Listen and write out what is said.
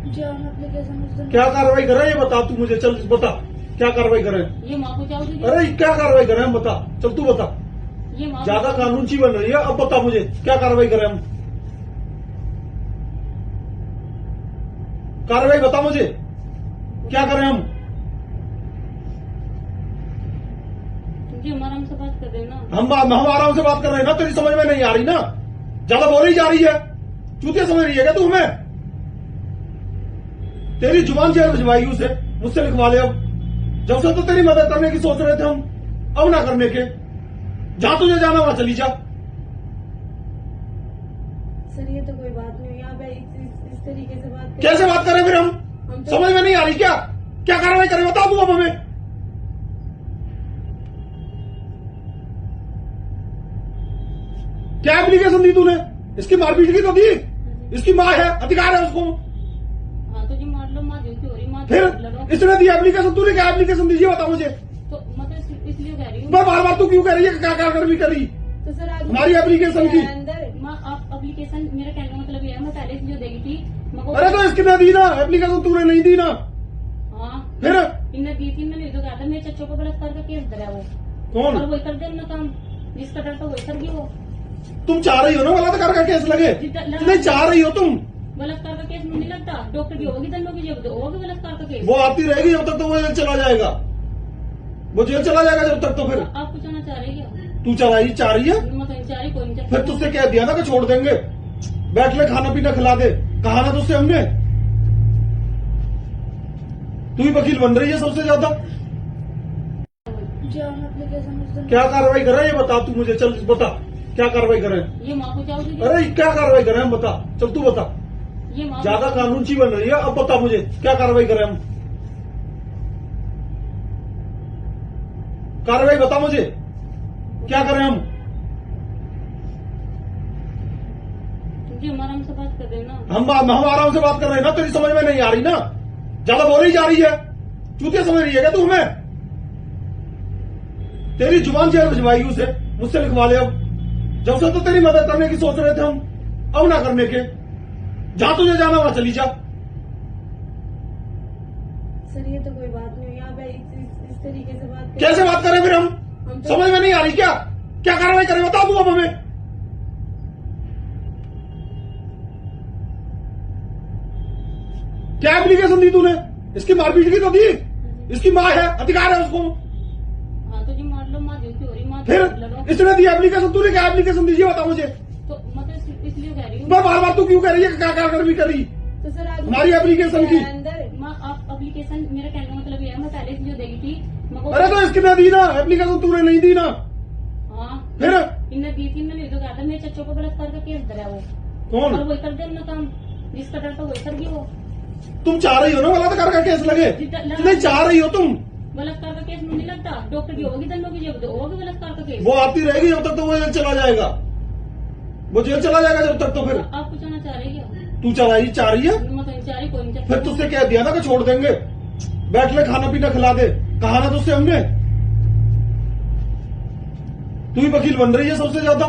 क्या कार्रवाई कर रहे हैं ये बता, तू मुझे चल बता क्या कार्रवाई कर रहे हैं। ये माँ को क्या होगी? अरे क्या कार्रवाई कर रहे हैं हम, बता चल तू बता। ये माँ ज्यादा कानूनची बन रही है, अब बता मुझे क्या कार्रवाई कर रहे हैं हम। कार्रवाई बता मुझे क्या कर रहे हैं हम। जी हम आराम से बात कर रहे हैं ना। हम आराम से बात कर रहे हैं ना, तेरी समझ में नहीं आ रही ना, ज्यादा बोली जा रही है, चूतिया समझ रही है क्या तू हमें। तेरी जुबान जेल भिजवाई उसे, मुझसे लिखवा ले अब। जब से तो तेरी मदद करने की सोच रहे थे हम, अब ना करने के। जहां तुझे जाना वहां चली जा। सर ये तो कोई बात नहीं, यहाँ पे इस तरीके से बात कैसे बात करें फिर हम तो समझ में नहीं आ रही क्या, क्या कार्रवाई करें बता तू अब हमें। क्या एप्लीकेशन दी तूने, इसकी मारपीट की तो दी, इसकी माँ है, अधिकार है उसको। हाँ तो जी मार लो, माँ जो की हो रही माँ फिर इसने दी एप्लीकेशन, तूने क्या एप्लीकेशन दी ये बता मुझे। तो मतलब इसलिए कह रही हूँ। मैं बार बार तू क्यों कह रही है, क्या कार्रवाई करी तो सर आज हमारी एप्लीकेशन की। अंदर माँ आप एप्लीकेशन, मेरा कहने का मतलब ये है, मैं पहले से जो देगी थी मगर। अरे तो इसकी दी ना एप्लीकेशन, तूने नहीं दी ना। हाँ फिर इनने दी थी, मैंने तो कहा था मेरे चच्चों को बलात्कार का केस धरा वो, कौन, और वही कर दे अपना काम, जिसका डर था वही कर गई वो। तुम चाह रही हो ना बलात्कार का केस लगे, नहीं चाह रही हो तुम। बलात्कार का केस मुझे नहीं लगता, डॉक्टर की होगी दंडों की जब होगी बलात्कार का केस। वो आती रहेगी जब तक तो वो जेल चला जाएगा, वो जेल चला जाएगा जब तक। तो फिर आप कुछ आना चाह रहे हैं क्या? तू चाह रही है, मैं कहीं चाह रही, कोई नहीं चाह फिर तुझसे कह दिया ना कि छोड़ देंगे, बैठ ले खाना पीना खिला दे, कहा ना तुझसे हमने। तू ही वकील बन रही है सबसे ज्यादा। क्या कार्रवाई कर रहे हैं ये बता, तू मुझे चल बता क्या कार्रवाई कर रहे हैं। ये माँ को क्या होगी? अरे क्या कार्रवाई कर रहे हैं हम, बता चल तू बता। ये माँ ज्यादा कानूनची बन रही है, अब बता मुझे क्या कार्रवाई कर रहे हैं हम। कार्रवाई बता मुझे क्या कर रहे हैं हम। जी हम आराम से बात कर रहे हैं ना। हम आराम से बात कर रहे हैं ना, तेरी समझ में नहीं आ रही ना, ज्यादा बोली जा रही है, चूतिया समझ रही है क्या तू हमें। तेरी जुबान जेल भिजवाई उसे, मुझसे लिखवा ले अब। जब से तो तेरी मदद करने की सोच रहे थे हम, अब ना करने के। जहां तुझे जाना वहां चली जा। सर ये तो कोई बात नहीं, यहाँ पे इस तरीके से बात कैसे बात करें फिर हम तो समझ में नहीं आ रही क्या, क्या कार्रवाई करें बता तू अब हमें। क्या एप्लीकेशन दी तूने, इसकी मारपीट की तो दी, इसकी माँ है, अधिकार है उसको। हाँ तो जी मार लो, माँ जो की हो रही माँ फिर इसने दी एप्लीकेशन, तूने क्या एप्लीकेशन दी ये बता मुझे। तो मतलब इसलिए कह रही हूँ। मैं बार बार तू क्यों कह रही है, क्या कार्रवाई करी तो सर आज हमारी एप्लीकेशन की। अंदर माँ आप एप्लीकेशन, मेरा कहने का मतलब ये है, मैं पहले से जो देगी थी मगर। अरे तो इसकी दी ना एप्लीकेशन, तूने नहीं दी ना। हाँ फिर इनने दी थी, मैंने तो कहा था मेरे चच्चों को बलात्कार का केस धरा वो, कौन, और वही कर दे अपना काम, जिसका डर था वही कर गई वो। तुम चाह रही हो ना बलात्कार का केस लगे, नहीं चाह रही हो तुम। बलात्कार का केस मुझे नहीं लगता, डॉक्टर की होगी दंडों की जब होगी बलात्कार का केस। वो आती रहेगी जब तक तो वो जेल चला जाएगा, वो जेल चला जाएगा जब तक। तो फिर आप कुछ आना चाह रहे हैं क्या? तू चाह रही है, मैं कहीं चाह रही, कोई नहीं चाह फिर तुझसे कह दिया ना कि छोड़ देंगे, बैठ ले खाना पीना खिला दे, कहा ना तुझसे हमने। तू ही वकील बन रही है सबसे ज्यादा।